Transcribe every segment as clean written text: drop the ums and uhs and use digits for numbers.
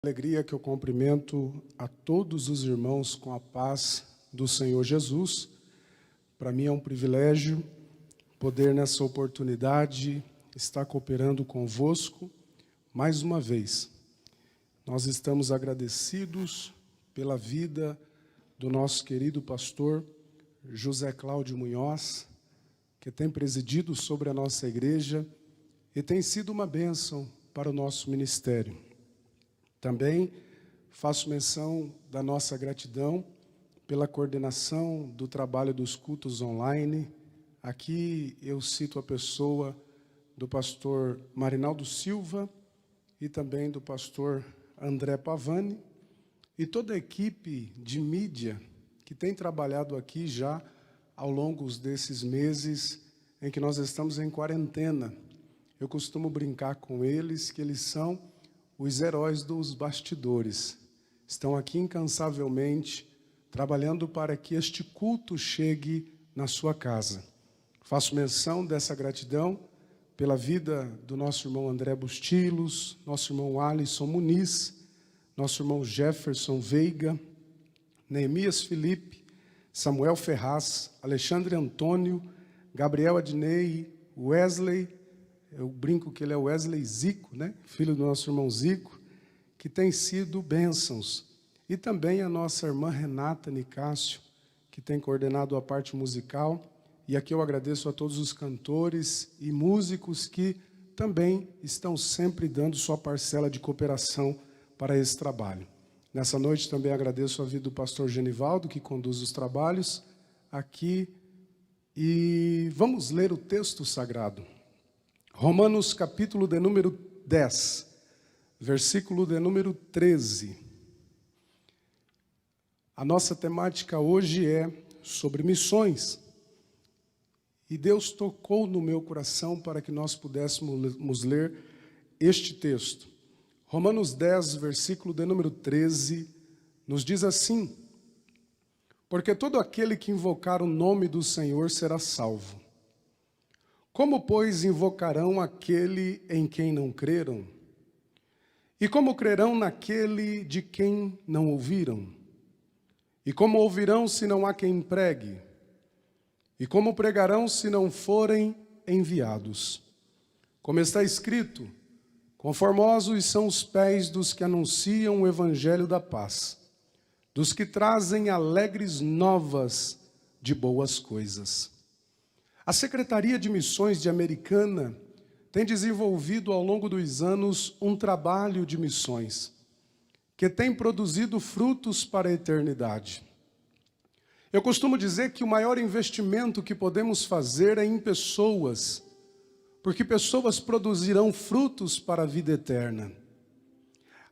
Alegria que eu cumprimento a todos os irmãos com a paz do Senhor Jesus. Para mim é um privilégio poder nessa oportunidade estar cooperando convosco mais uma vez. Nós estamos agradecidos pela vida do nosso querido pastor José Cláudio Munhoz, que tem presidido sobre a nossa igreja e tem sido uma bênção para o nosso ministério. Também faço menção da nossa gratidão pela coordenação do trabalho dos cultos online. Aqui eu cito a pessoa do pastor Marinaldo Silva e também do pastor André Pavani e toda a equipe de mídia que tem trabalhado aqui já ao longo desses meses em que nós estamos em quarentena. Eu costumo brincar com eles que eles são os heróis dos bastidores. Estão aqui incansavelmente trabalhando para que este culto chegue na sua casa. Faço menção dessa gratidão pela vida do nosso irmão André Bustilos, nosso irmão Alisson Muniz, nosso irmão Jefferson Veiga, Neemias Felipe, Samuel Ferraz, Alexandre Antônio, Gabriel Adnei, Wesley. Eu brinco que ele é o Wesley Zico, né? Filho do nosso irmão Zico, que tem sido bênçãos. E também a nossa irmã Renata Nicásio, que tem coordenado a parte musical. E aqui eu agradeço a todos os cantores e músicos que também estão sempre dando sua parcela de cooperação para esse trabalho. Nessa noite também agradeço a vida do pastor Genivaldo, que conduz os trabalhos aqui. E vamos ler o texto sagrado. Romanos capítulo de número 10, versículo de número 13. A nossa temática hoje é sobre missões. E Deus tocou no meu coração para que nós pudéssemos ler este texto. Romanos 10, versículo de número 13, nos diz assim: porque todo aquele que invocar o nome do Senhor será salvo. Como, pois, invocarão aquele em quem não creram? E como crerão naquele de quem não ouviram? E como ouvirão se não há quem pregue? E como pregarão se não forem enviados? Como está escrito, conformosos são os pés dos que anunciam o evangelho da paz, dos que trazem alegres novas de boas coisas. A Secretaria de Missões de Americana tem desenvolvido ao longo dos anos um trabalho de missões que tem produzido frutos para a eternidade. Eu costumo dizer que o maior investimento que podemos fazer é em pessoas, porque pessoas produzirão frutos para a vida eterna.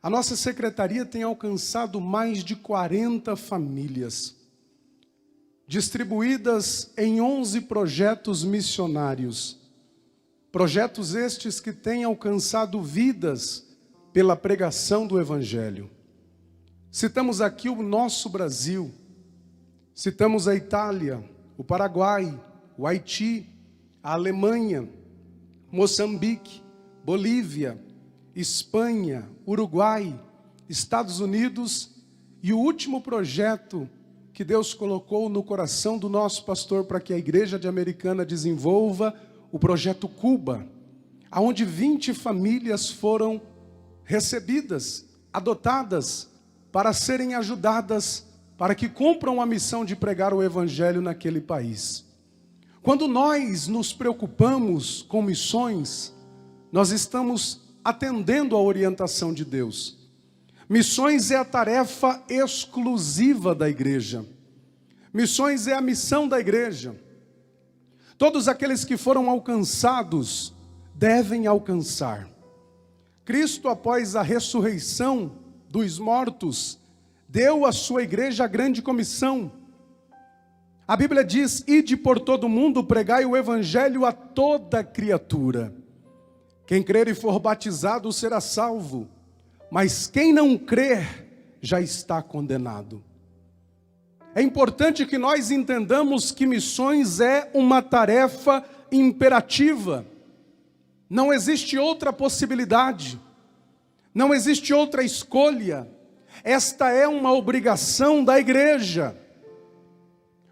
A nossa secretaria tem alcançado mais de 40 famílias, distribuídas em 11 projetos missionários. Projetos estes que têm alcançado vidas pela pregação do Evangelho. Citamos aqui o nosso Brasil, citamos a Itália, o Paraguai, o Haiti, a Alemanha, Moçambique, Bolívia, Espanha, Uruguai, Estados Unidos e o último projeto que Deus colocou no coração do nosso pastor para que a Igreja de Americana desenvolva o projeto Cuba, onde 20 famílias foram recebidas, adotadas, para serem ajudadas, para que cumpram a missão de pregar o Evangelho naquele país. Quando nós nos preocupamos com missões, nós estamos atendendo à orientação de Deus. Missões é a tarefa exclusiva da igreja. Missões é a missão da igreja. Todos aqueles que foram alcançados devem alcançar. Cristo, após a ressurreição dos mortos, deu à sua igreja a grande comissão. A Bíblia diz: ide por todo o mundo, pregai o evangelho a toda criatura. Quem crer e for batizado será salvo, mas quem não crer já está condenado. É importante que nós entendamos que missões é uma tarefa imperativa. Não existe outra possibilidade. Não existe outra escolha. Esta é uma obrigação da igreja.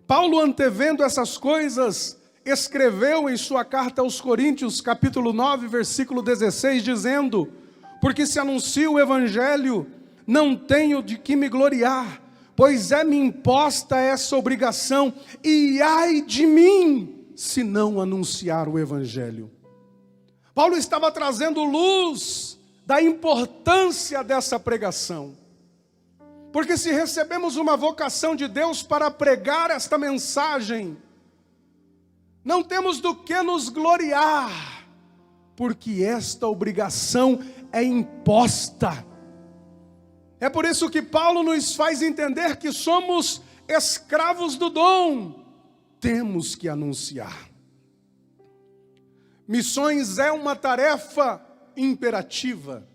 Paulo, antevendo essas coisas, escreveu em sua carta aos Coríntios, capítulo 9, versículo 16, dizendo: porque se anuncio o evangelho, não tenho de que me gloriar, pois é-me imposta essa obrigação, e ai de mim, se não anunciar o evangelho. Paulo estava trazendo luz da importância dessa pregação. Porque se recebemos uma vocação de Deus para pregar esta mensagem, não temos do que nos gloriar, porque esta obrigação é imposta. É por isso que Paulo nos faz entender que somos escravos do dom, temos que anunciar. Missões é uma tarefa imperativa.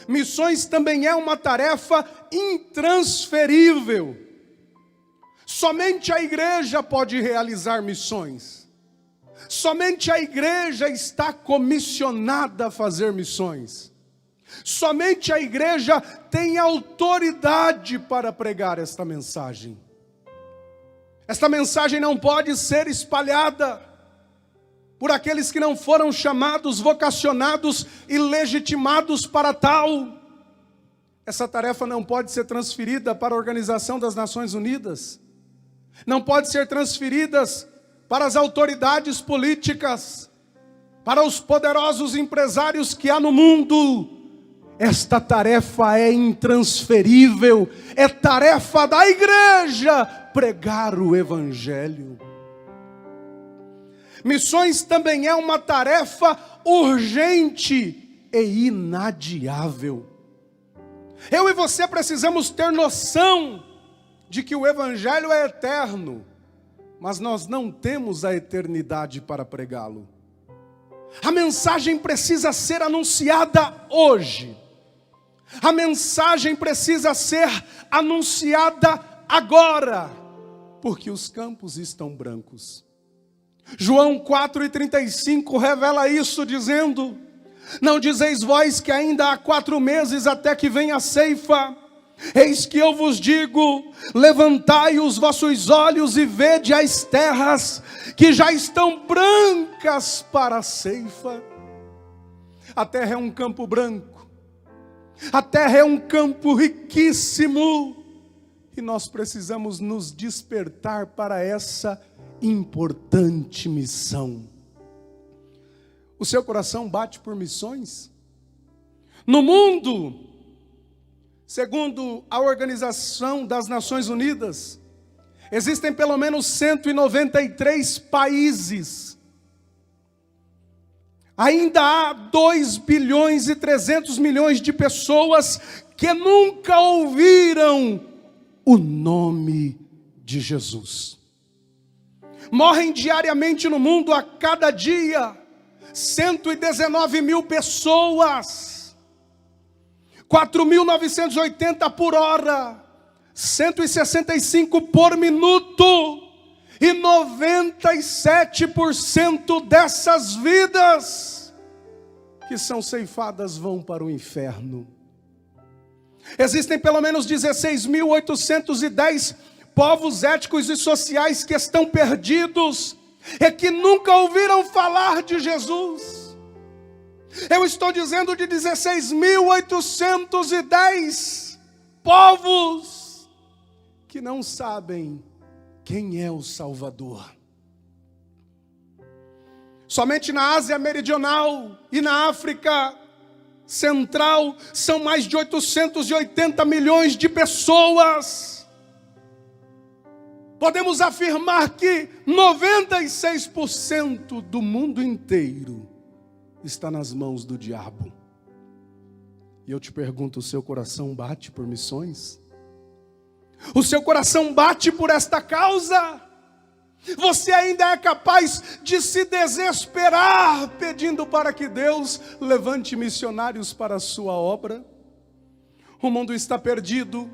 Missões também é uma tarefa intransferível. Somente a igreja pode realizar missões. Somente a igreja está comissionada a fazer missões. Somente a igreja tem autoridade para pregar esta mensagem. Esta mensagem não pode ser espalhada por aqueles que não foram chamados, vocacionados e legitimados para tal. Essa tarefa não pode ser transferida para a Organização das Nações Unidas. Não pode ser transferida para as autoridades políticas, para os poderosos empresários que há no mundo. Esta tarefa é intransferível, é tarefa da igreja pregar o evangelho. Missões também é uma tarefa urgente e inadiável. Eu e você precisamos ter noção de que o evangelho é eterno, mas nós não temos a eternidade para pregá-lo. A mensagem precisa ser anunciada hoje. A mensagem precisa ser anunciada agora, porque os campos estão brancos. João 4,35 revela isso dizendo: não dizeis vós que ainda há 4 meses até que venha a ceifa? Eis que eu vos digo, levantai os vossos olhos e vede as terras, que já estão brancas para a ceifa. A terra é um campo branco, a terra é um campo riquíssimo, e nós precisamos nos despertar para essa importante missão. O seu coração bate por missões? No mundo, segundo a Organização das Nações Unidas, existem pelo menos 193 países. Ainda há 2 bilhões e 300 milhões de pessoas que nunca ouviram o nome de Jesus. Morrem diariamente no mundo, a cada dia, 119 mil pessoas, 4.980 por hora, 165 por minuto, e 97% dessas vidas que são ceifadas vão para o inferno. Existem pelo menos 16.810 povos étnicos e sociais que estão perdidos e que nunca ouviram falar de Jesus. Eu estou dizendo de 16.810 povos que não sabem quem é o Salvador. Somente na Ásia Meridional e na África Central são mais de 880 milhões de pessoas. Podemos afirmar que 96% do mundo inteiro está nas mãos do diabo. E eu te pergunto, o seu coração bate por missões? O seu coração bate por esta causa? Você ainda é capaz de se desesperar pedindo para que Deus levante missionários para a sua obra? O mundo está perdido.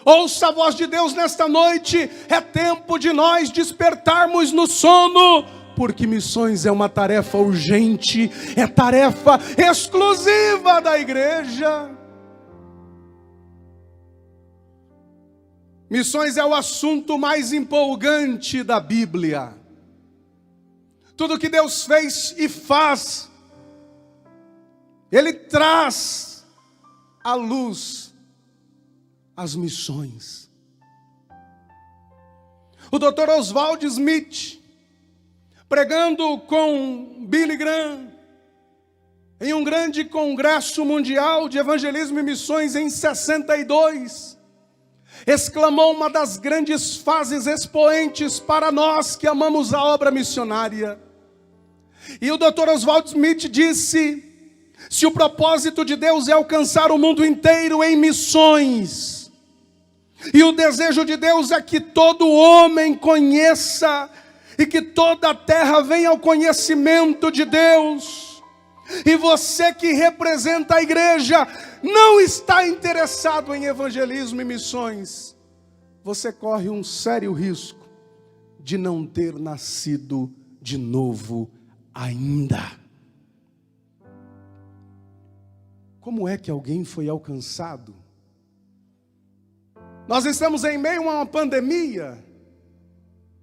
Ouça a voz de Deus nesta noite. É tempo de nós despertarmos no sono, porque missões é uma tarefa urgente, é tarefa exclusiva da igreja. Missões é o assunto mais empolgante da Bíblia. Tudo que Deus fez e faz, Ele traz à luz as missões. O Dr. Oswald Smith, pregando com Billy Graham, em um grande congresso mundial de evangelismo e missões em 62, exclamou uma das grandes fases expoentes para nós que amamos a obra missionária. E o Dr. Oswald Smith disse: se o propósito de Deus é alcançar o mundo inteiro em missões, e o desejo de Deus é que todo homem conheça, e que toda a terra venha ao conhecimento de Deus, e você que representa a igreja não está interessado em evangelismo e missões, você corre um sério risco de não ter nascido de novo ainda. Como é que alguém foi alcançado? Nós estamos em meio a uma pandemia.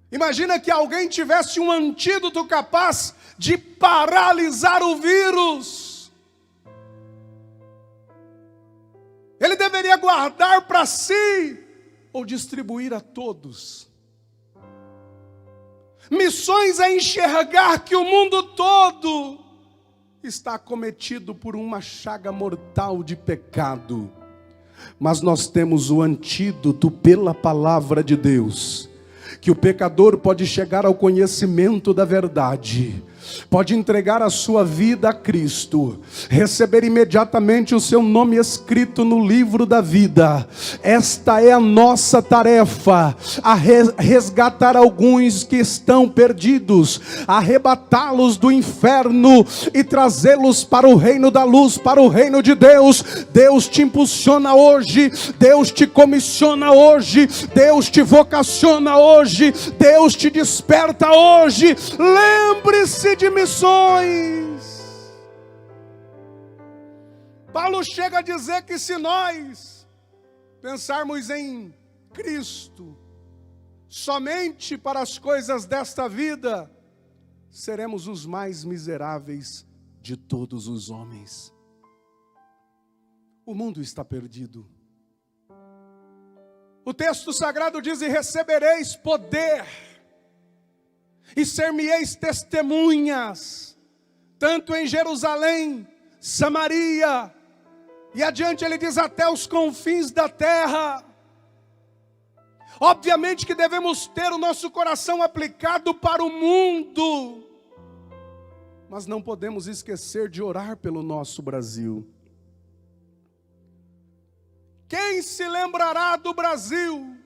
Imagina que alguém tivesse um antídoto capaz de paralisar o vírus. Ele deveria guardar para si ou distribuir a todos. Missões é enxergar que o mundo todo está acometido por uma chaga mortal de pecado. Mas nós temos o antídoto pela palavra de Deus, que o pecador pode chegar ao conhecimento da verdade, pode entregar a sua vida a Cristo, receber imediatamente o seu nome escrito no livro da vida. Esta é a nossa tarefa, a resgatar alguns que estão perdidos, arrebatá-los do inferno e trazê-los para o reino da luz, para o reino de Deus. Deus te impulsiona hoje, Deus te comissiona hoje, Deus te vocaciona hoje, Deus te desperta hoje. Lembre-se de missões. Paulo chega a dizer que se nós pensarmos em Cristo somente para as coisas desta vida, seremos os mais miseráveis de todos os homens. O mundo está perdido. O texto sagrado diz: e recebereis poder, e ser-me-eis testemunhas, tanto em Jerusalém, Samaria, e adiante ele diz até os confins da terra. Obviamente que devemos ter o nosso coração aplicado para o mundo, mas não podemos esquecer de orar pelo nosso Brasil. Quem se lembrará do Brasil?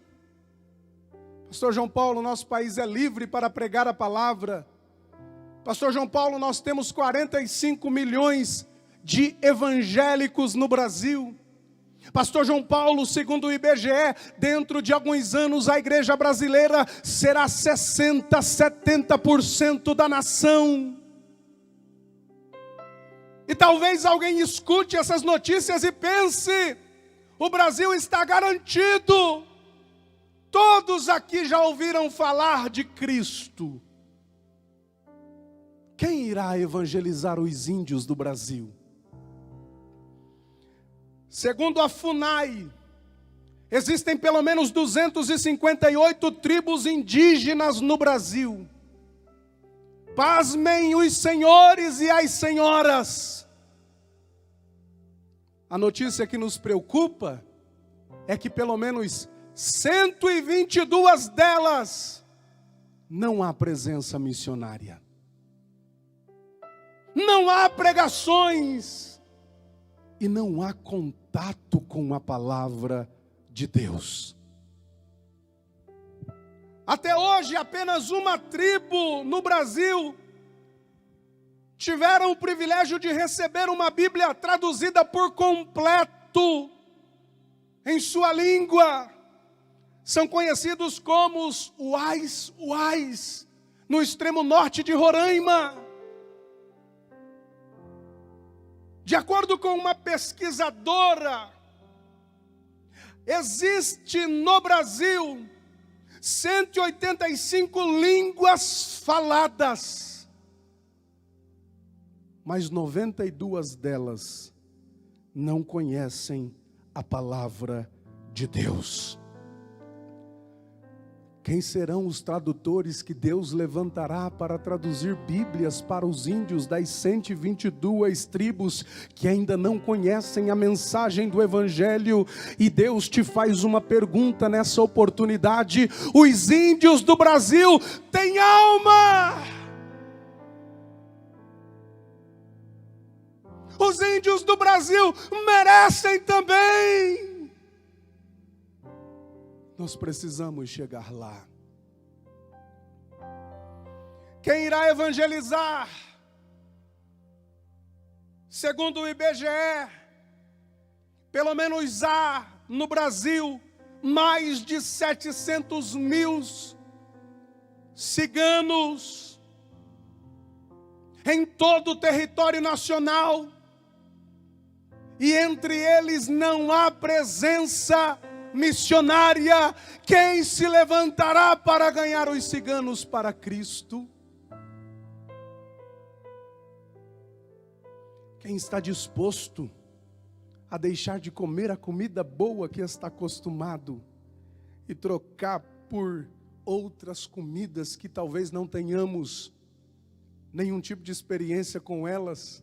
Pastor João Paulo, nosso país é livre para pregar a palavra. Pastor João Paulo, nós temos 45 milhões de evangélicos no Brasil. Pastor João Paulo, segundo o IBGE, dentro de alguns anos a igreja brasileira será 60%, 70% da nação. E talvez alguém escute essas notícias e pense: o Brasil está garantido. Todos aqui já ouviram falar de Cristo. Quem irá evangelizar os índios do Brasil? Segundo a FUNAI, existem pelo menos 258 tribos indígenas no Brasil. Pasmem os senhores e as senhoras. A notícia que nos preocupa é que pelo menos 122 delas não há presença missionária. Não há pregações e não há contato com a palavra de Deus. Até hoje, apenas uma tribo no Brasil tiveram o privilégio de receber uma Bíblia traduzida por completo em sua língua. São conhecidos como os Uais. no extremo norte de Roraima. De acordo com uma pesquisadora, existe no Brasil 185 línguas faladas, mas 92 delas não conhecem a palavra de Deus. Quem serão os tradutores que Deus levantará para traduzir Bíblias para os índios das 122 tribos que ainda não conhecem a mensagem do Evangelho? E Deus te faz uma pergunta nessa oportunidade: os índios do Brasil têm alma! Os índios do Brasil merecem também! Nós precisamos chegar lá. Quem irá evangelizar? Segundo o IBGE, pelo menos há no Brasil mais de 700 mil ciganos em todo o território nacional. E entre eles não há presença missionária. Quem se levantará para ganhar os ciganos para Cristo? Quem está disposto a deixar de comer a comida boa que está acostumado e trocar por outras comidas que talvez não tenhamos nenhum tipo de experiência com elas?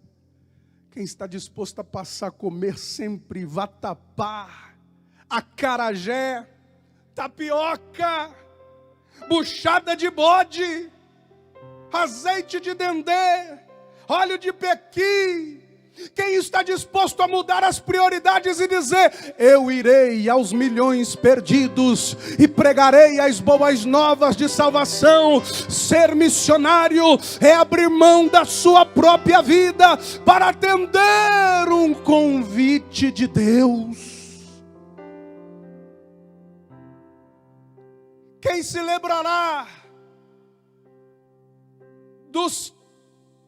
Quem está disposto a passar a comer sempre vatapá, acarajé, tapioca, buchada de bode, azeite de dendê, óleo de pequi? Quem está disposto a mudar as prioridades e dizer: eu irei aos milhões perdidos e pregarei as boas novas de salvação? Ser missionário é abrir mão da sua própria vida para atender um convite de Deus. Quem se lembrará dos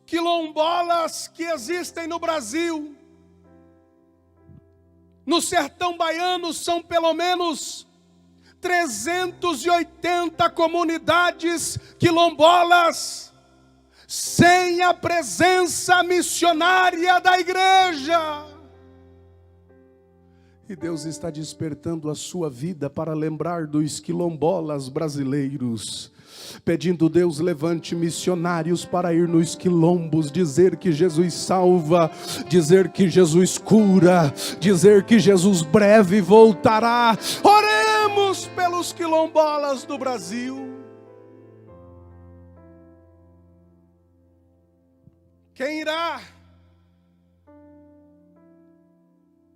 quilombolas que existem no Brasil? No sertão baiano são pelo menos 380 comunidades quilombolas sem a presença missionária da igreja. E Deus está despertando a sua vida para lembrar dos quilombolas brasileiros, pedindo: Deus, levante missionários para ir nos quilombos, dizer que Jesus salva, dizer que Jesus cura, dizer que Jesus breve voltará. Oremos pelos quilombolas do Brasil. Quem irá?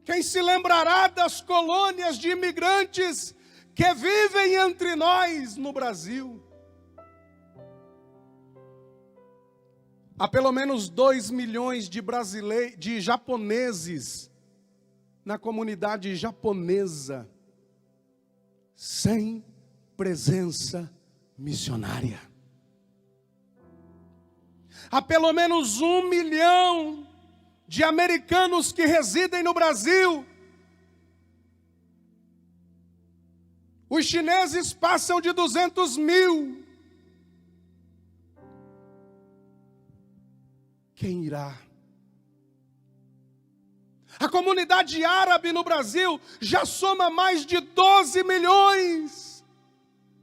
Quem se lembrará das colônias de imigrantes que vivem entre nós no Brasil? Há pelo menos 2 milhões de japoneses na comunidade japonesa sem presença missionária. Há pelo menos 1 milhão de americanos que residem no Brasil. Os chineses passam de 200 mil. Quem irá? A comunidade árabe no Brasil já soma mais de 12 milhões.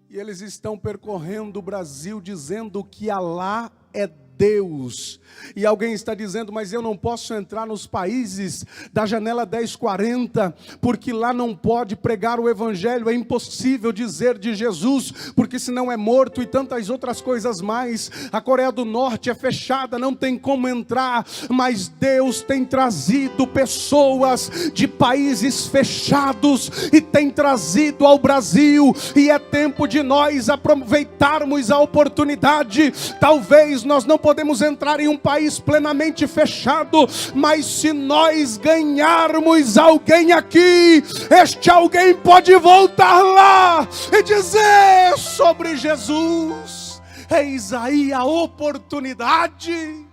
E eles estão percorrendo o Brasil dizendo que Alá é Deus. E alguém está dizendo: mas eu não posso entrar nos países da janela 1040, porque lá não pode pregar o evangelho, é impossível dizer de Jesus, porque senão é morto, e tantas outras coisas mais. A Coreia do Norte é fechada, não tem como entrar, mas Deus tem trazido pessoas de países fechados e tem trazido ao Brasil, e é tempo de nós aproveitarmos a oportunidade. Talvez nós não podemos entrar em um país plenamente fechado, mas se nós ganharmos alguém aqui, este alguém pode voltar lá e dizer sobre Jesus. Eis aí a oportunidade.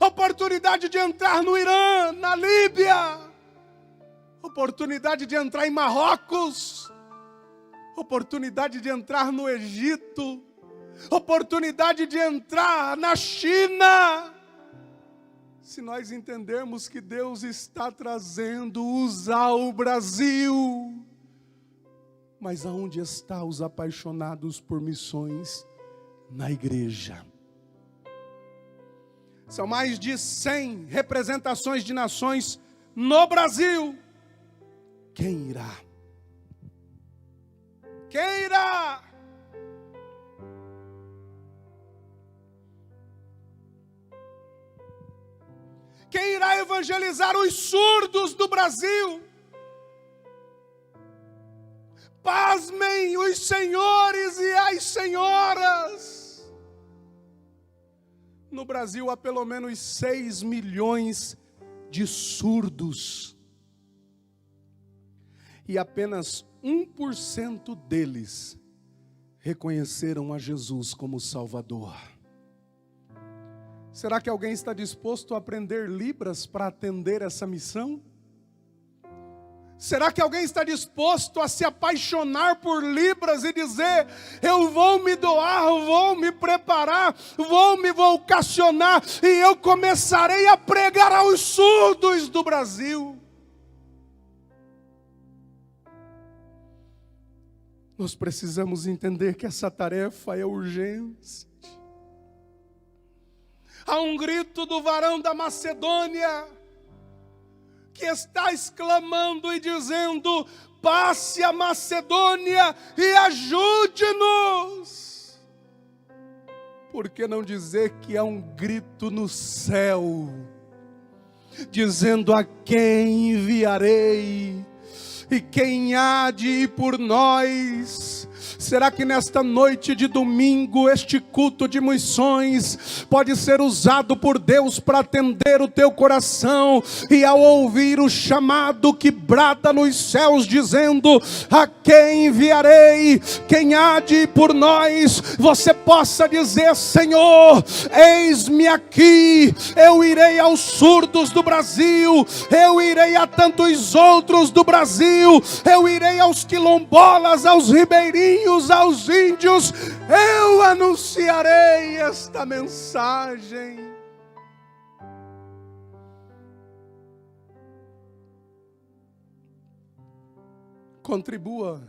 Oportunidade de entrar no Irã, na Líbia. Oportunidade de entrar em Marrocos. Oportunidade de entrar no Egito. Oportunidade de entrar na China. Se nós entendermos que Deus está trazendo, usar o Brasil. Mas aonde estão os apaixonados por missões? Na igreja. São mais de 100 representações de nações no Brasil. Quem irá? Quem irá? Quem irá evangelizar os surdos do Brasil? Pasmem os senhores e as senhoras. No Brasil há pelo menos 6 milhões de surdos. E apenas 1% deles reconheceram a Jesus como Salvador. Será que alguém está disposto a aprender Libras para atender essa missão? Será que alguém está disposto a se apaixonar por Libras e dizer: eu vou me doar, vou me preparar, vou me vocacionar e eu começarei a pregar aos surdos do Brasil? Nós precisamos entender que essa tarefa é urgente. Há um grito do varão da Macedônia que está exclamando e dizendo: passe a Macedônia e ajude-nos. Por que não dizer que há um grito no céu, dizendo: a quem enviarei? E quem há de ir por nós? Será que nesta noite de domingo, este culto de missões pode ser usado por Deus para atender o teu coração e ao ouvir o chamado que brada nos céus dizendo: a quem enviarei? Quem há de ir por nós? Você possa dizer: Senhor, eis-me aqui, eu irei aos surdos do Brasil, eu irei a tantos outros do Brasil, eu irei aos quilombolas, aos ribeirinhos, aos índios, eu anunciarei esta mensagem. Contribua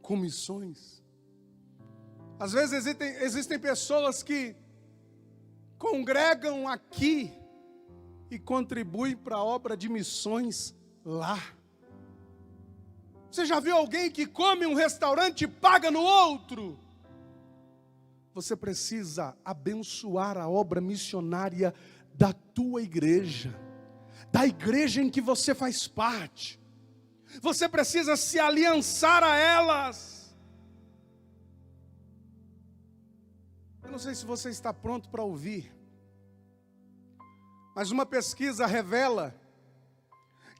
com missões. Às vezes existem pessoas que congregam aqui e contribuem para a obra de missões lá. Você já viu alguém que come em um restaurante e paga no outro? Você precisa abençoar a obra missionária da tua igreja, da igreja em que você faz parte. Você precisa se aliançar a elas. Eu não sei se você está pronto para ouvir, mas uma pesquisa revela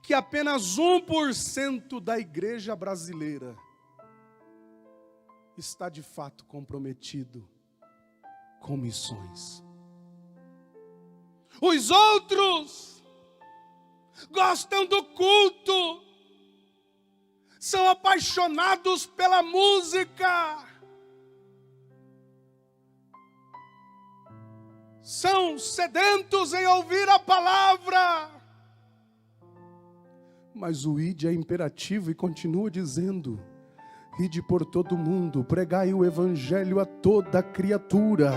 que apenas 1% da igreja brasileira está de fato comprometido com missões. Os outros gostam do culto, são apaixonados pela música, são sedentos em ouvir a palavra. Mas o ide é imperativo e continua dizendo: ide por todo mundo, pregai o evangelho a toda criatura.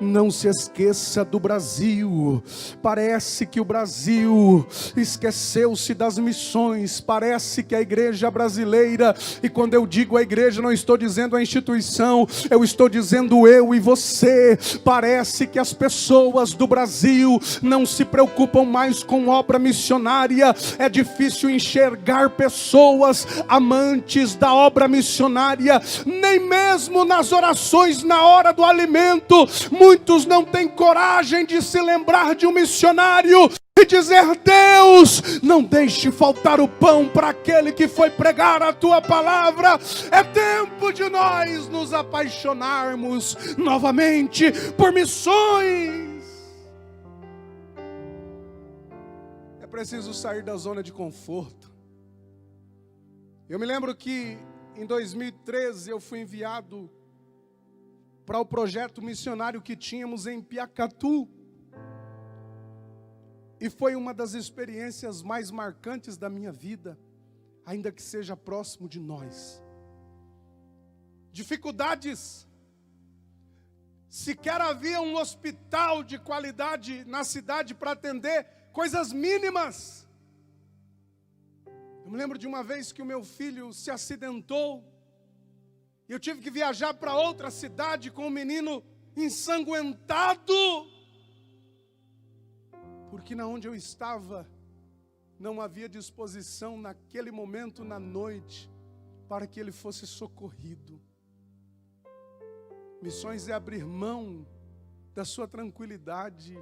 Não se esqueça do Brasil. Parece que o Brasil esqueceu-se das missões. Parece que a igreja brasileira, e quando eu digo a igreja, não estou dizendo a instituição, eu estou dizendo eu e você. Parece que as pessoas do Brasil não se preocupam mais com obra missionária. É difícil enxergar pessoas amantes da obra missionária, nem mesmo nas orações na hora do alimento. Muitos não têm coragem de se lembrar de um missionário e dizer: Deus, não deixe faltar o pão para aquele que foi pregar a tua palavra. É tempo de nós nos apaixonarmos novamente por missões. É preciso sair da zona de conforto. Eu me lembro que em 2013 eu fui enviado para o projeto missionário que tínhamos em Piacatu. E foi uma das experiências mais marcantes da minha vida, ainda que seja próximo de nós. Dificuldades. Sequer havia um hospital de qualidade na cidade para atender coisas mínimas. Eu me lembro de uma vez que o meu filho se acidentou. E eu tive que viajar para outra cidade com um menino ensanguentado. Porque na onde eu estava, não havia disposição naquele momento, na noite, para que ele fosse socorrido. Missões é abrir mão da sua tranquilidade.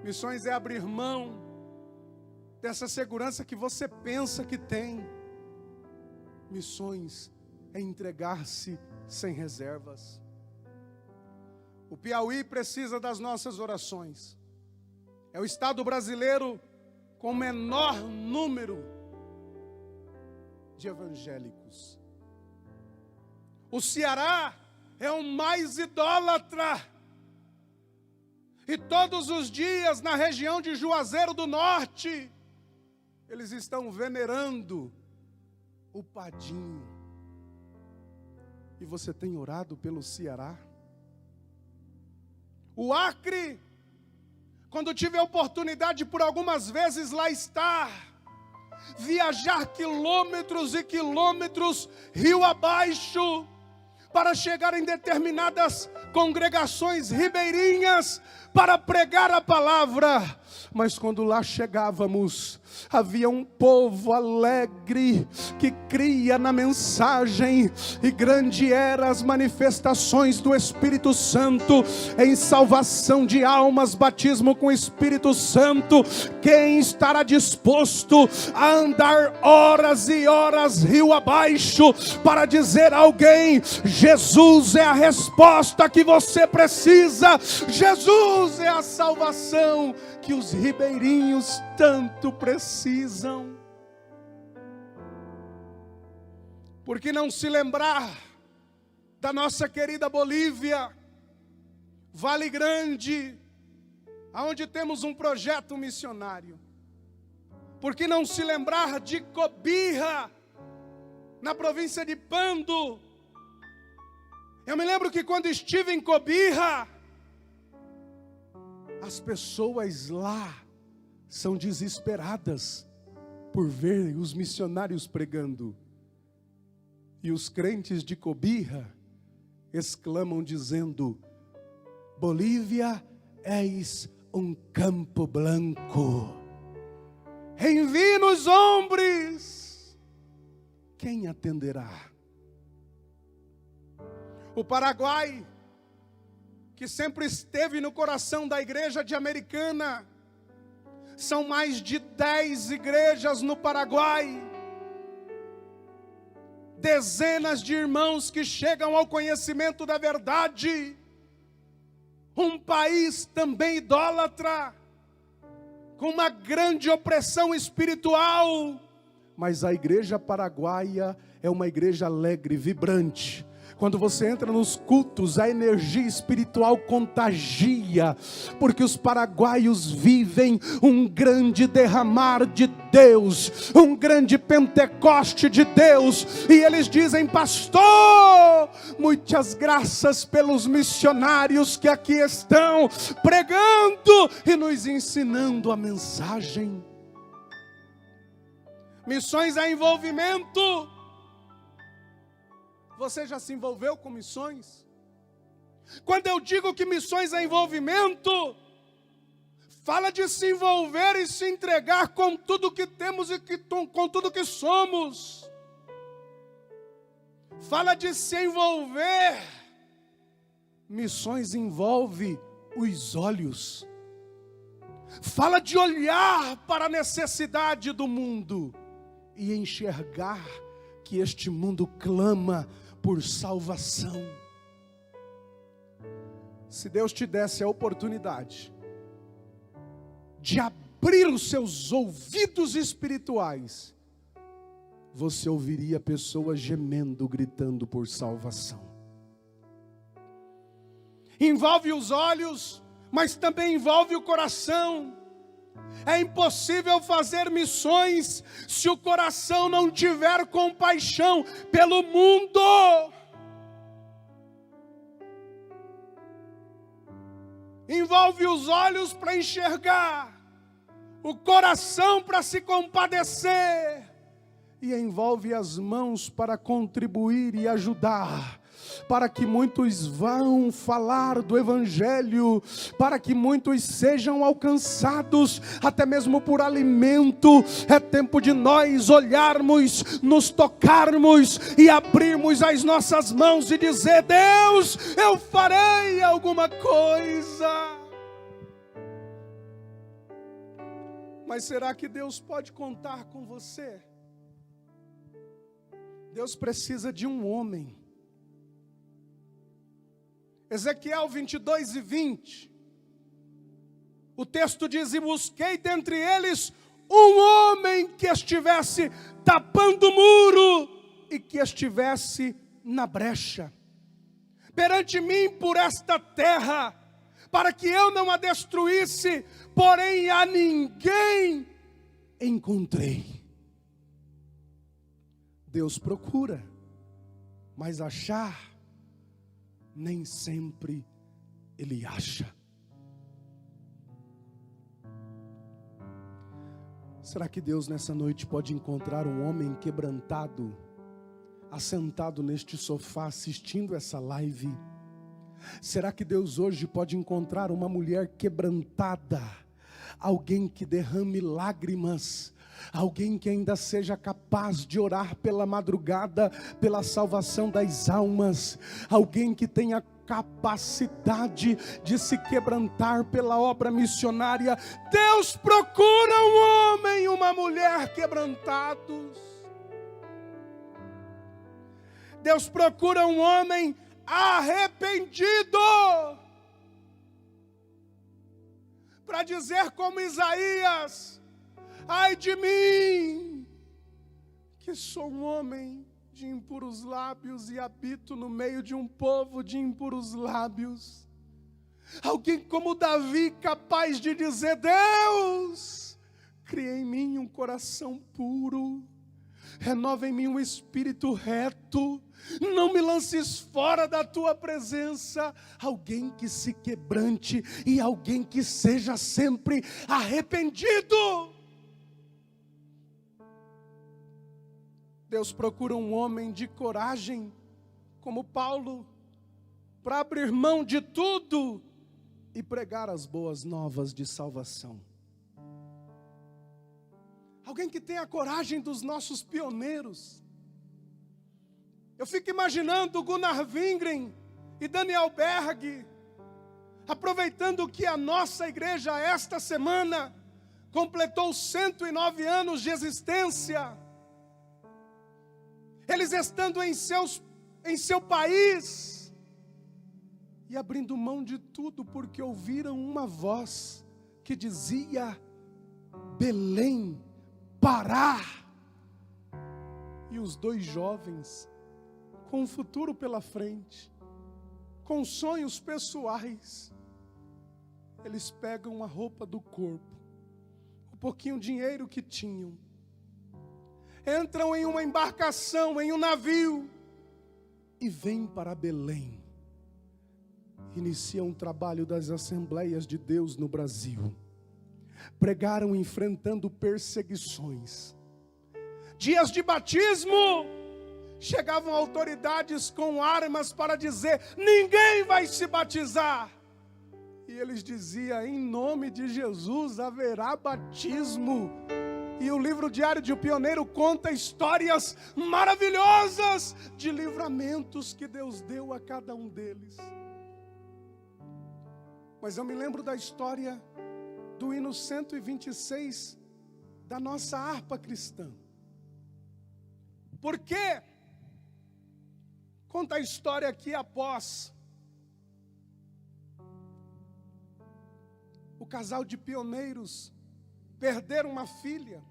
Missões é abrir mão dessa segurança que você pensa que tem. Missões é entregar-se sem reservas. O Piauí precisa das nossas orações. É o estado brasileiro com o menor número de evangélicos. O Ceará é o mais idólatra. E todos os dias na região de Juazeiro do Norte, eles estão venerando o Padinho. E você tem orado pelo Ceará? O Acre, quando tive a oportunidade por algumas vezes lá estar, viajar quilômetros e quilômetros rio abaixo, para chegar em determinadas congregações ribeirinhas, para pregar a palavra. Mas quando lá chegávamos, havia um povo alegre, que cria na mensagem, e grande eram as manifestações do Espírito Santo, em salvação de almas, batismo com o Espírito Santo. Quem estará disposto a andar horas e horas rio abaixo, para dizer a alguém: Jesus é a resposta que você precisa, Jesus é a salvação que os ribeirinhos tanto precisam? Por que não se lembrar da nossa querida Bolívia, Vale Grande, aonde temos um projeto missionário? Por que não se lembrar de Cobija, na província de Pando? Eu me lembro que quando estive em Cobija, as pessoas lá são desesperadas por ver os missionários pregando. E os crentes de Cobija exclamam dizendo: Bolívia és um campo branco. Envie-nos homens, quem atenderá? O Paraguai, que sempre esteve no coração da igreja de Americana, são mais de 10 igrejas no Paraguai, dezenas de irmãos que chegam ao conhecimento da verdade. Um país também idólatra, com uma grande opressão espiritual, mas a igreja paraguaia é uma igreja alegre, vibrante. Quando você entra nos cultos, a energia espiritual contagia, porque os paraguaios vivem um grande derramar de Deus, um grande Pentecoste de Deus, e eles dizem: pastor, muitas graças pelos missionários que aqui estão pregando e nos ensinando a mensagem. Missões é envolvimento. Você já se envolveu com missões? Quando eu digo que missões é envolvimento, fala de se envolver e se entregar com tudo que temos e com tudo que somos. Fala de se envolver. Missões envolve os olhos. Fala de olhar para a necessidade do mundo e enxergar que este mundo clama por salvação. Se Deus te desse a oportunidade de abrir os seus ouvidos espirituais, você ouviria pessoas gemendo, gritando por salvação. Envolve os olhos, mas também envolve o coração. É impossível fazer missões se o coração não tiver compaixão pelo mundo. Envolve os olhos para enxergar, o coração para se compadecer, e envolve as mãos para contribuir e ajudar, para que muitos vão falar do Evangelho, para que muitos sejam alcançados, até mesmo por alimento. É tempo de nós olharmos, nos tocarmos e abrirmos as nossas mãos e dizer: Deus, eu farei alguma coisa. Mas será que Deus pode contar com você? Deus precisa de um homem. Ezequiel 22:20, o texto diz: e busquei dentre eles um homem que estivesse tapando o muro e que estivesse na brecha perante mim por esta terra, para que eu não a destruísse, porém a ninguém encontrei. Deus procura, mas achar nem sempre Ele acha. Será que Deus nessa noite pode encontrar um homem quebrantado, assentado neste sofá assistindo essa live? Será que Deus hoje pode encontrar uma mulher quebrantada, alguém que derrame lágrimas, alguém que ainda seja capaz de orar pela madrugada, pela salvação das almas, alguém que tenha capacidade de se quebrantar pela obra missionária? Deus procura um homem e uma mulher quebrantados. Deus procura um homem arrependido, para dizer como Isaías: ai de mim, que sou um homem de impuros lábios e habito no meio de um povo de impuros lábios. Alguém como Davi, capaz de dizer: Deus, cria em mim um coração puro, renova em mim um espírito reto, não me lances fora da tua presença. Alguém que se quebrante e alguém que seja sempre arrependido. Deus procura um homem de coragem, como Paulo, para abrir mão de tudo e pregar as boas novas de salvação. Alguém que tenha a coragem dos nossos pioneiros. Eu fico imaginando Gunnar Wingren e Daniel Berg, aproveitando que a nossa igreja esta semana completou 109 anos de existência. Eles estando em seu país e abrindo mão de tudo, porque ouviram uma voz que dizia: Belém, Pará. E os dois jovens, com um futuro pela frente, com sonhos pessoais, eles pegam a roupa do corpo, o pouquinho dinheiro que tinham, entram em uma embarcação, em um navio, e vêm para Belém. Iniciam o trabalho das Assembleias de Deus no Brasil. Pregaram enfrentando perseguições. Dias de batismo, chegavam autoridades com armas para dizer: ninguém vai se batizar. E eles diziam: em nome de Jesus haverá batismo. E o livro Diário de um Pioneiro conta histórias maravilhosas de livramentos que Deus deu a cada um deles. Mas eu me lembro da história do hino 126 da nossa harpa cristã. Por quê? Conta a história que após o casal de pioneiros perder uma filha,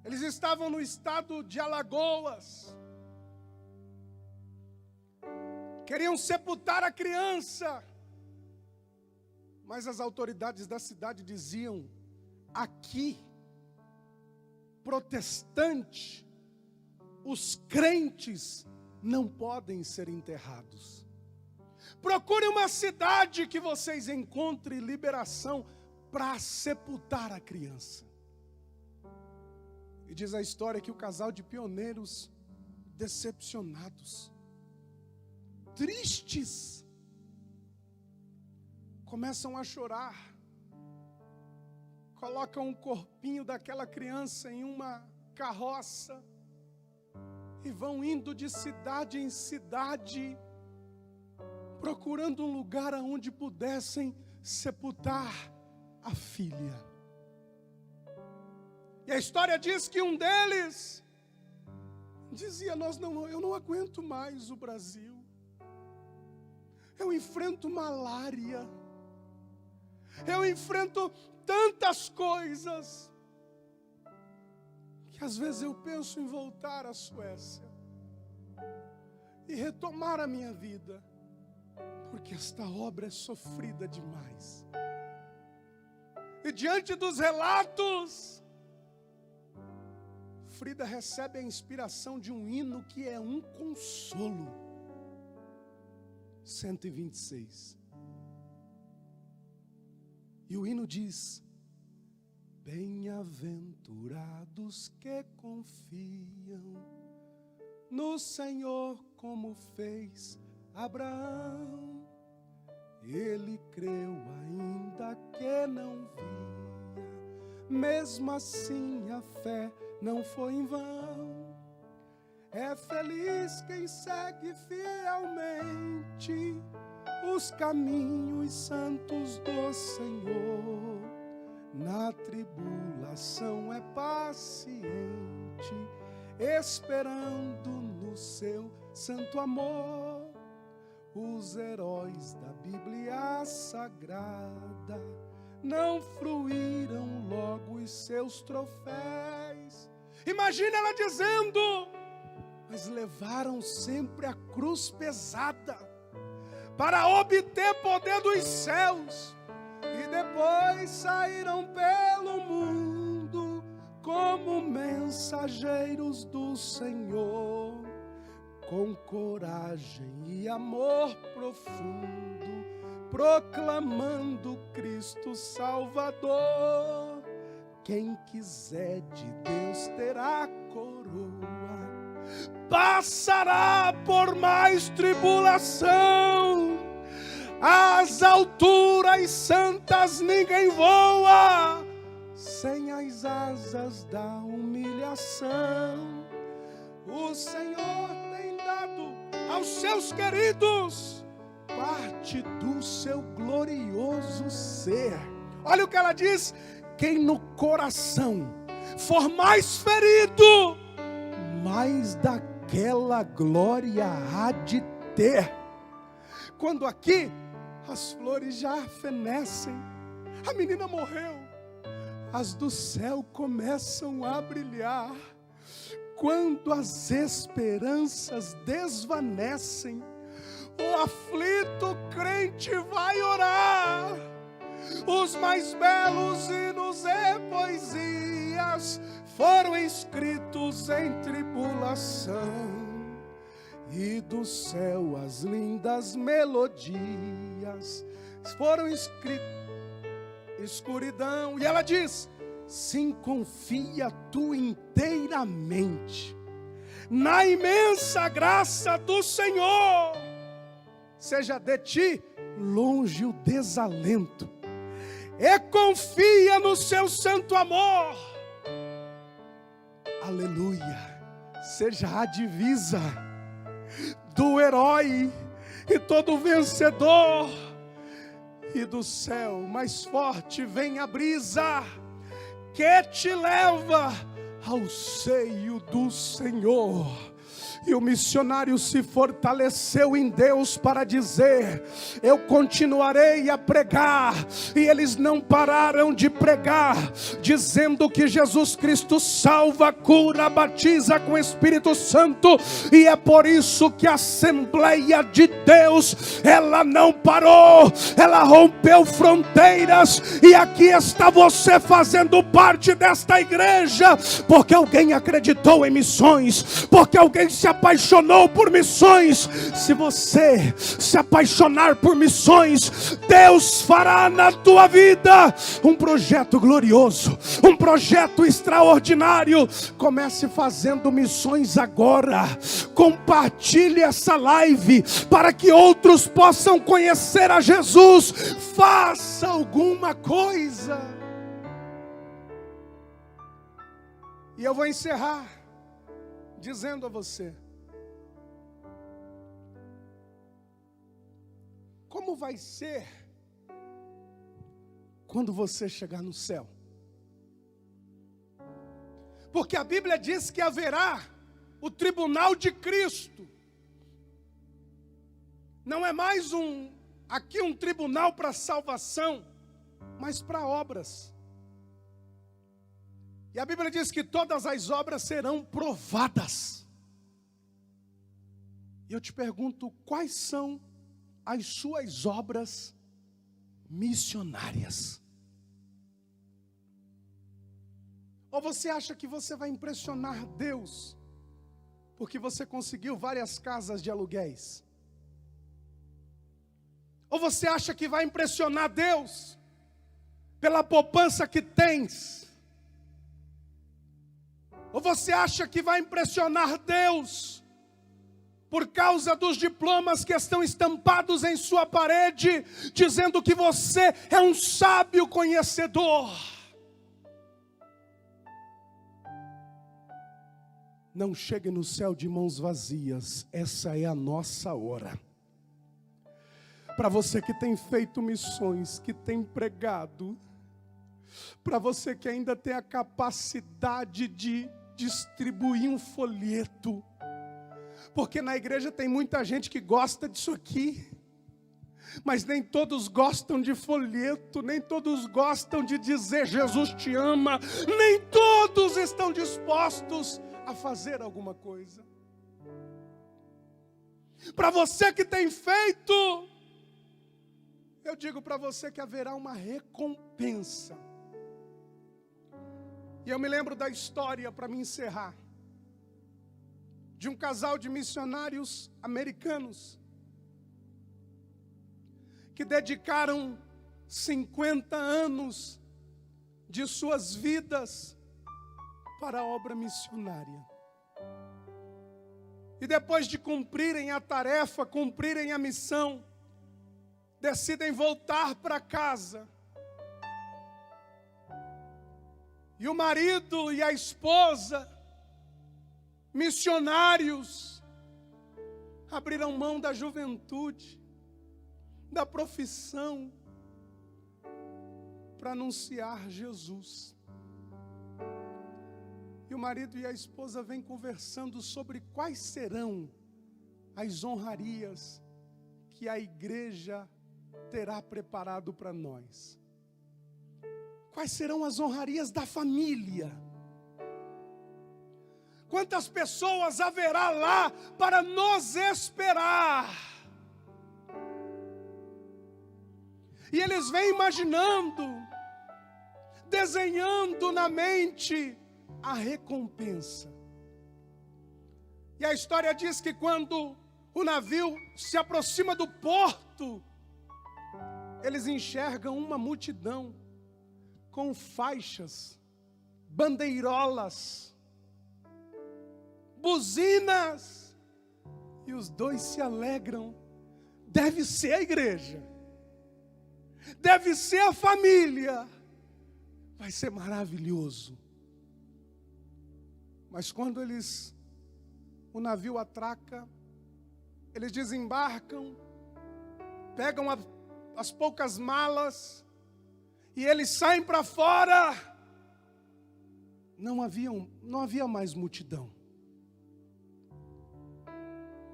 eles estavam no estado de Alagoas, queriam sepultar a criança, mas as autoridades da cidade diziam: aqui, protestante, os crentes não podem ser enterrados. Procure uma cidade que vocês encontrem liberação para sepultar a criança. E diz a história que o casal de pioneiros, decepcionados, tristes, começam a chorar, colocam um corpinho daquela criança em uma carroça e vão indo de cidade em cidade, procurando um lugar onde pudessem sepultar a filha. E a história diz que um deles dizia: eu não aguento mais o Brasil, eu enfrento malária, eu enfrento tantas coisas, que às vezes eu penso em voltar à Suécia e retomar a minha vida, porque esta obra é sofrida demais. E diante dos relatos, Frida recebe a inspiração de um hino que é um consolo. 126. E o hino diz: bem-aventurados que confiam no Senhor, como fez Abraão. Ele creu ainda que não via, mesmo assim a fé não foi em vão. É feliz quem segue fielmente os caminhos santos do Senhor. Na tribulação é paciente, esperando no seu santo amor. Os heróis da Bíblia Sagrada não fruíram logo os seus troféus. Imagina ela dizendo: mas levaram sempre a cruz pesada para obter poder dos céus, e depois saíram pelo mundo como mensageiros do Senhor, com coragem e amor profundo, proclamando Cristo Salvador. Quem quiser de Deus terá coroa, passará por mais tribulação. Às alturas santas ninguém voa sem as asas da humilhação. O Senhor tem dado aos seus queridos parte do seu glorioso ser. Olha o que ela diz: quem no coração for mais ferido, mais daquela glória há de ter. Quando aqui as flores já fenecem, a menina morreu, as do céu começam a brilhar. Quando as esperanças desvanecem, o aflito crente vai orar. Os mais belos hinos e poesias foram escritos em tribulação, e do céu as lindas melodias foram escritas em escuridão. E ela diz: sim, confia tu inteiramente na imensa graça do Senhor. Seja de ti longe o desalento, e confia no seu santo amor. Aleluia. Seja a divisa do herói e todo vencedor. E do céu mais forte vem a brisa que te leva ao seio do Senhor. E o missionário se fortaleceu em Deus para dizer: eu continuarei a pregar. E eles não pararam de pregar, dizendo que Jesus Cristo salva, cura, batiza com o Espírito Santo. E é por isso que a Assembleia de Deus, ela não parou, ela rompeu fronteiras. E aqui está você fazendo parte desta igreja, porque alguém acreditou em missões, porque alguém se apaixonou por missões. Se você se apaixonar por missões, Deus fará na tua vida um projeto glorioso, um projeto extraordinário. Comece fazendo missões agora. Compartilhe essa live para que outros possam conhecer a Jesus. Faça alguma coisa. E eu vou encerrar dizendo a você: como vai ser quando você chegar no céu? Porque a Bíblia diz que haverá o tribunal de Cristo. Não é mais aqui um tribunal para salvação, mas para obras. E a Bíblia diz que todas as obras serão provadas. E eu te pergunto, quais são as suas obras missionárias? Ou você acha que você vai impressionar Deus porque você conseguiu várias casas de aluguéis? Ou você acha que vai impressionar Deus pela poupança que tens? Ou você acha que vai impressionar Deus por causa dos diplomas que estão estampados em sua parede, dizendo que você é um sábio conhecedor? Não chegue no céu de mãos vazias. Essa é a nossa hora. Para você que tem feito missões, que tem pregado, para você que ainda tem a capacidade de distribuir um folheto, porque na igreja tem muita gente que gosta disso aqui, mas nem todos gostam de folheto, nem todos gostam de dizer Jesus te ama, nem todos estão dispostos a fazer alguma coisa. Para você que tem feito, eu digo para você que haverá uma recompensa. E eu me lembro da história, para me encerrar, de um casal de missionários americanos que dedicaram 50 anos de suas vidas para a obra missionária. E depois de cumprirem a tarefa, cumprirem a missão, decidem voltar para casa. E o marido e a esposa, missionários, abriram mão da juventude, da profissão, para anunciar Jesus. E o marido e a esposa vêm conversando sobre quais serão as honrarias que a igreja terá preparado para nós. Quais serão as honrarias da família? Quantas pessoas haverá lá para nos esperar? E eles vêm imaginando, desenhando na mente a recompensa. E a história diz que quando o navio se aproxima do porto, eles enxergam uma multidão com faixas, bandeirolas, buzinas, e os dois se alegram. Deve ser a igreja, deve ser a família, vai ser maravilhoso. Mas quando o navio atraca, eles desembarcam, pegam as poucas malas, e eles saem para fora. Não havia mais multidão.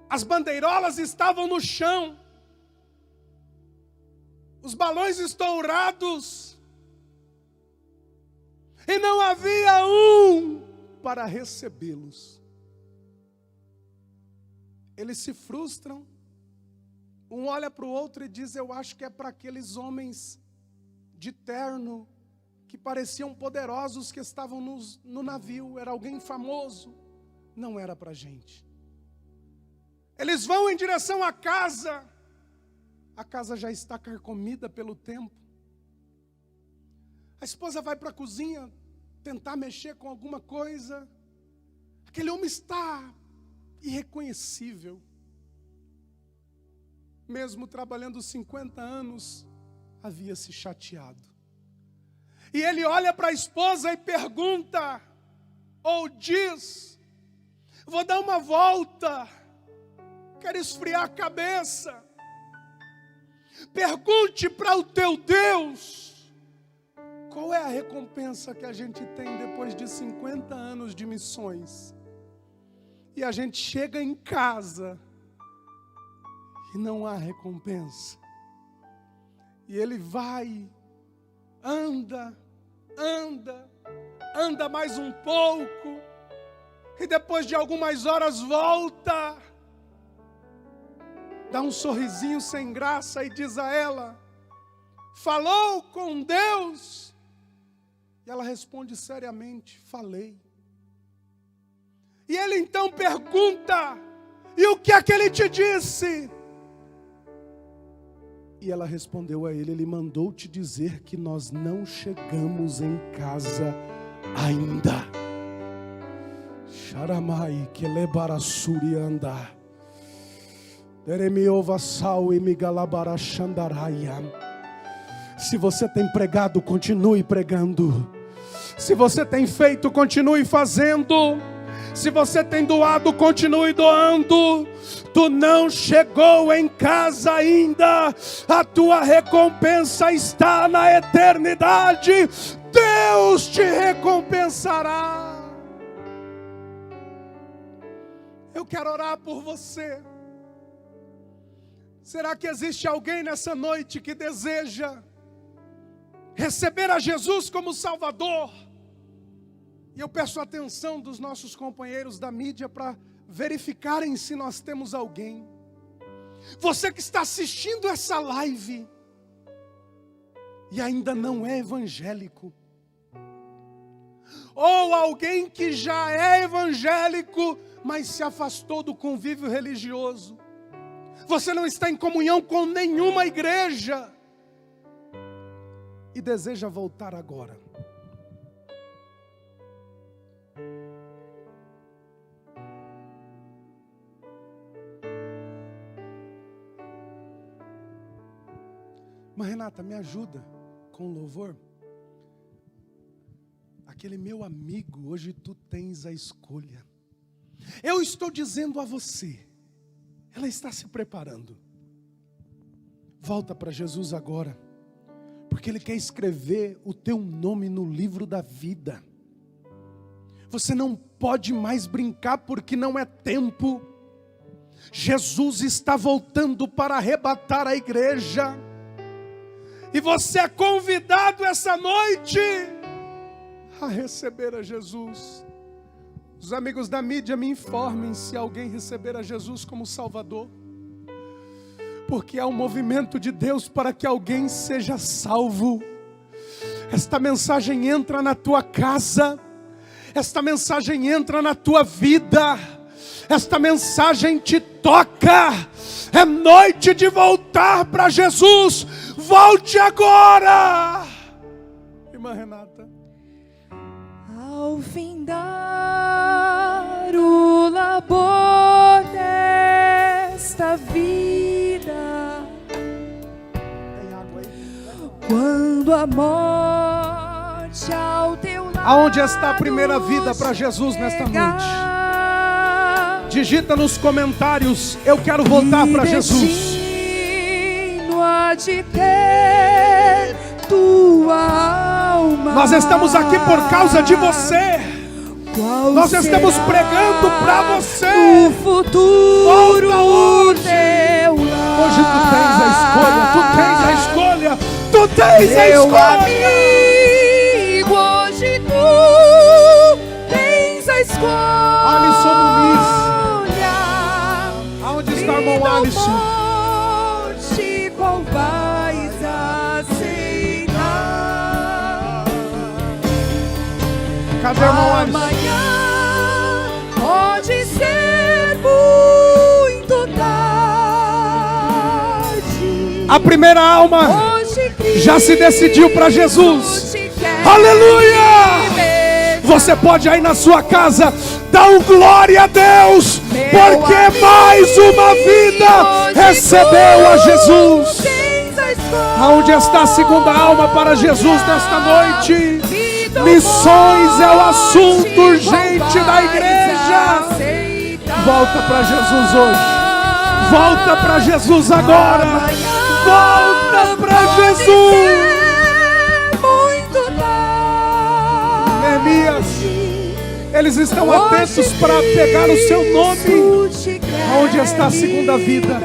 As bandeirolas estavam no chão, os balões estourados, e não havia um para recebê-los. Eles se frustram, um olha para o outro e diz: eu acho que é para aqueles homens de terno, que pareciam poderosos, que estavam no navio, era alguém famoso. Não era para a gente. Eles vão em direção à casa, a casa já está carcomida pelo tempo. A esposa vai para a cozinha tentar mexer com alguma coisa. Aquele homem está irreconhecível. Mesmo trabalhando 50 anos, havia se chateado. E ele olha para a esposa e pergunta, ou diz: vou dar uma volta, quero esfriar a cabeça. Pergunte para o teu Deus, qual é a recompensa que a gente tem depois de 50 anos de missões? E a gente chega em casa e não há recompensa. E ele vai, anda mais um pouco, e depois de algumas horas volta, dá um sorrisinho sem graça e diz a ela: falou com Deus? E ela responde seriamente: falei. E ele então pergunta: e o que é que ele te disse? E ela respondeu a ele: ele mandou te dizer que nós não chegamos em casa ainda. Sharamai que lebarassuri anda. Deremiova sal e migalabara shandaraya. Se você tem pregado, continue pregando. Se você tem feito, continue fazendo. Se você tem doado, continue doando. Tu não chegou em casa ainda. A tua recompensa está na eternidade. Deus te recompensará. Eu quero orar por você. Será que existe alguém nessa noite que deseja receber a Jesus como Salvador? E eu peço a atenção dos nossos companheiros da mídia para verificarem se nós temos alguém. Você que está assistindo essa live e ainda não é evangélico, ou alguém que já é evangélico, mas se afastou do convívio religioso. Você não está em comunhão com nenhuma igreja e deseja voltar agora. Mas Renata, me ajuda com o louvor. Aquele meu amigo, hoje tu tens a escolha. Eu estou dizendo a você, ela está se preparando. Volta para Jesus agora, porque Ele quer escrever o teu nome no livro da vida. Você não pode mais brincar, porque não é tempo. Jesus está voltando para arrebatar a igreja. E você é convidado essa noite a receber a Jesus. Os amigos da mídia, me informem se alguém receber a Jesus como Salvador. Porque há um movimento de Deus para que alguém seja salvo. Esta mensagem entra na tua casa. Esta mensagem entra na tua vida. Esta mensagem te toca. É noite de voltar para Jesus. Volte agora. Irmã Renata. Ao findar o labor desta vida, quando a morte ao teu lado aonde está a primeira vida para Jesus nesta noite? Digita nos comentários: eu quero voltar para Jesus. A pode ter tua alma. Nós estamos aqui por causa de você. Nós estamos pregando para você. O futuro teu lar. Hoje tu tens a escolha, tu tens a escolha, tu tens a Meu escolha. amigo, hoje tu tens a escolha. Alisson Muniz. Aonde está o irmão Alisson? Morte, qual vais aceitar? Cadê o irmão Alisson? Amanhã pode ser muito tarde. A primeira alma Hoje já se decidiu para Jesus. te quer Aleluia! ver. Você pode aí na sua casa dar um glória a Deus, porque mais uma vida recebeu a Jesus. Tens a escolha. Aonde está a segunda alma para Jesus nesta noite? Missões é o assunto urgente da igreja. Volta para Jesus hoje. Volta para Jesus agora. Volta para Jesus. Muito tarde. Neemias, eles estão atentos para pegar o seu nome. Aonde está a segunda vida?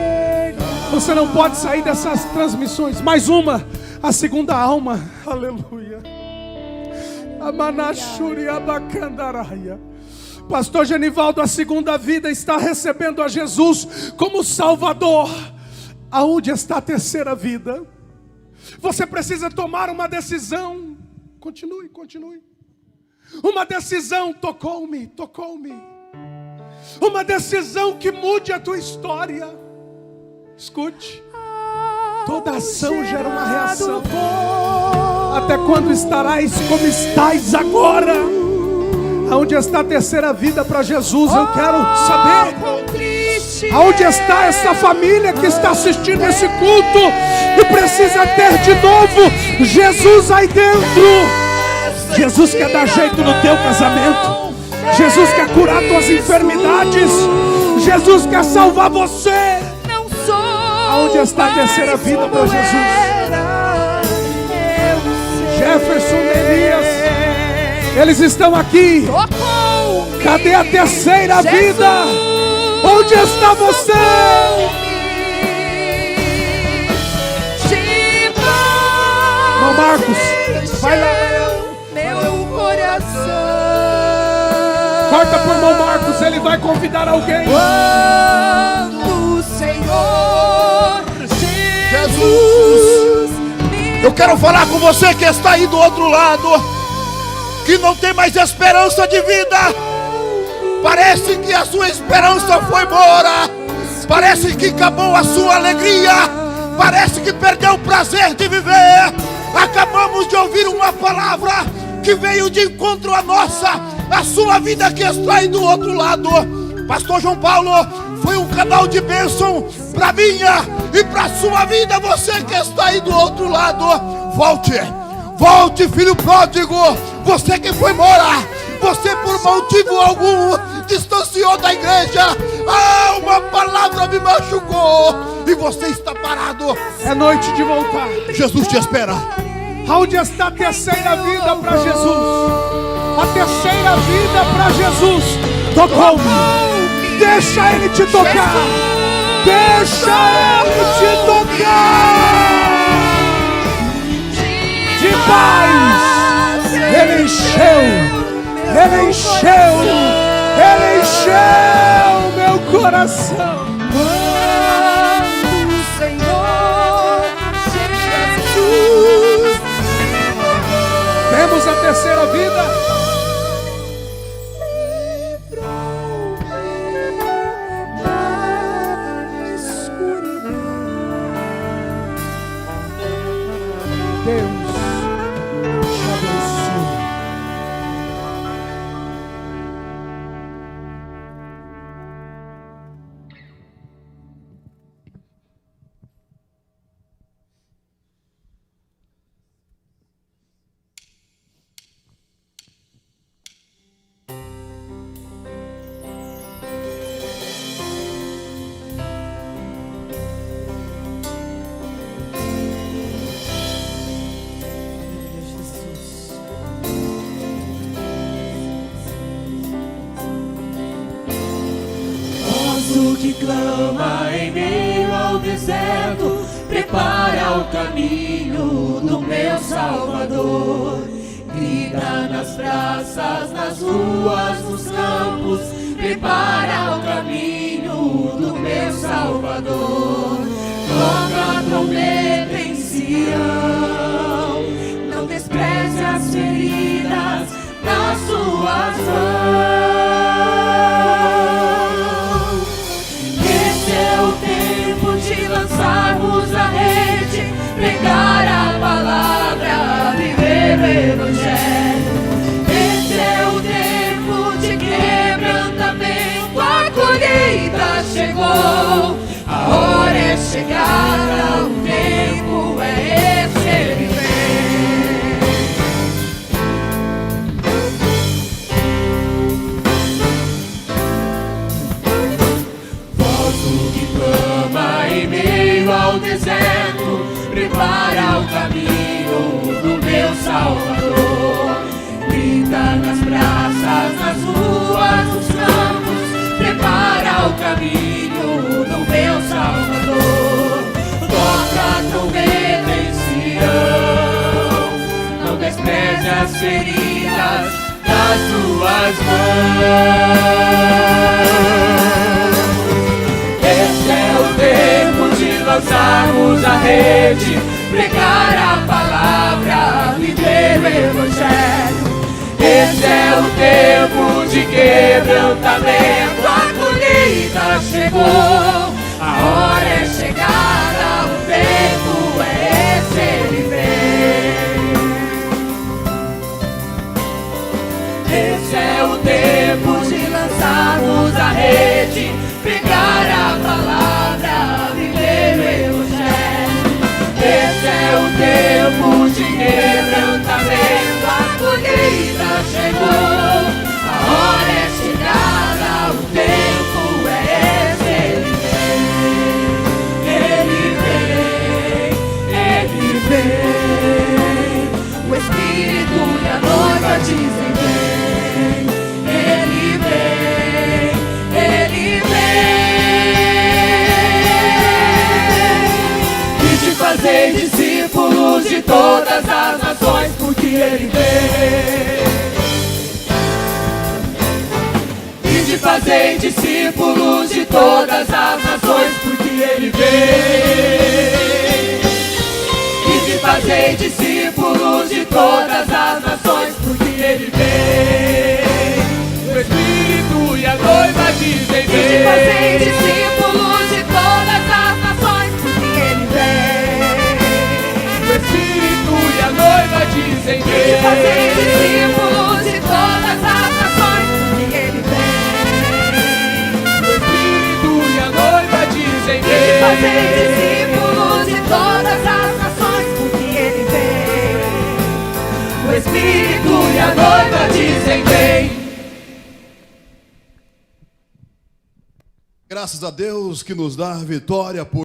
Você não pode sair dessas transmissões. Mais uma, a segunda alma. Aleluia. Amanashuri abacandaraia. Pastor Genivaldo, a segunda vida está recebendo a Jesus como Salvador. Aonde está a terceira vida? Você precisa tomar uma decisão. Continue, continue. Uma decisão, tocou-me. Uma decisão que mude a tua história. Escute. Toda ação gera uma reação. Até quando estarás como estais agora? Aonde está a terceira vida para Jesus? Eu quero saber. Aonde está essa família que está assistindo esse culto e precisa ter de novo Jesus aí dentro? Jesus quer dar jeito no teu casamento. Jesus quer curar tuas enfermidades. Jesus quer salvar você. Aonde está a terceira vida para Jesus? Jefferson, Elias, eles estão aqui. Cadê a terceira vida? Onde está você? Irmão Marcos, vai lá. Meu coração. Corta pro irmão Marcos, ele vai convidar alguém. Quando o Senhor Jesus, eu quero falar com você que está aí do outro lado, que não tem mais esperança de vida. Parece que a sua esperança foi embora. Parece que acabou a sua alegria. Parece que perdeu o prazer de viver. Acabamos de ouvir uma palavra que veio de encontro à nossa, a sua vida que está aí do outro lado. Pastor João Paulo foi um canal de bênção para minha e para a sua vida. Você que está aí do outro lado, volte, filho pródigo. Você que foi morar, você por motivo algum distanciou da igreja. Uma palavra me machucou e você está parado. É noite de voltar. Jesus te espera. Aonde está a terceira vida para Jesus? A terceira vida para Jesus. Tocou-me. Deixa Ele te tocar. Deixa Ele te tocar. De paz. Ele encheu meu coração. Quando o Senhor Jesus. Temos a terceira vida. Deus te abençoe. Posso que clama em meio ao deserto, prepara o caminho do meu Salvador. Grita nas praças, nas ruas, nos campos, prepara o caminho do meu Salvador. Toca a trombeta em Sião, não despreze as feridas nas suas mãos. Esse é o tempo de lançarmos a rede, pregar a palavra, viver o Evangelho. Esse é o tempo de quebrantamento, a colheita chegou, a hora é chegada, o tempo é esse, ele vem. Que clama em meio ao deserto, prepara o caminho do meu Salvador. Grita nas praças, nas ruas, nos campos, prepara o caminho do meu Salvador. Toca a trombeta em Sião, não despreze as feridas das suas mãos. Esse é o tempo de lançarmos a rede, pregar a palavra, viver o Evangelho. Esse é o tempo de quebrantamento, a colheita chegou, a hora é chegada, o tempo é esse, ele vem. Esse é o tempo de lançarmos a rede, pregar a palavra, viver o Evangelho. Esse é o tempo de quebrantamento, a colheita chegou, a hora é chegada, o tempo é esse, ele vem, ele vem. O Espírito e a noiva dizem vem, ele vem, ele vem. E te fazer discípulos de todas as nações, porque ele vem. E te fazer discípulos de todas as nações, porque ele vem. E te fazer discípulos de todas as nações, porque ele vem. O Espírito e a noiva dizem vem. E te fazer discípulos de todas as nações, porque ele vem. O Espírito e a noiva dizem vem. E te fazer discípulos de todas as nações, porque ele vem. O Espírito e a noiva dizem vem. E te fazer discípulos de todas as nações, porque ele vem. O Espírito e a noiva dizem vem. Graças a Deus que nos dá a vitória por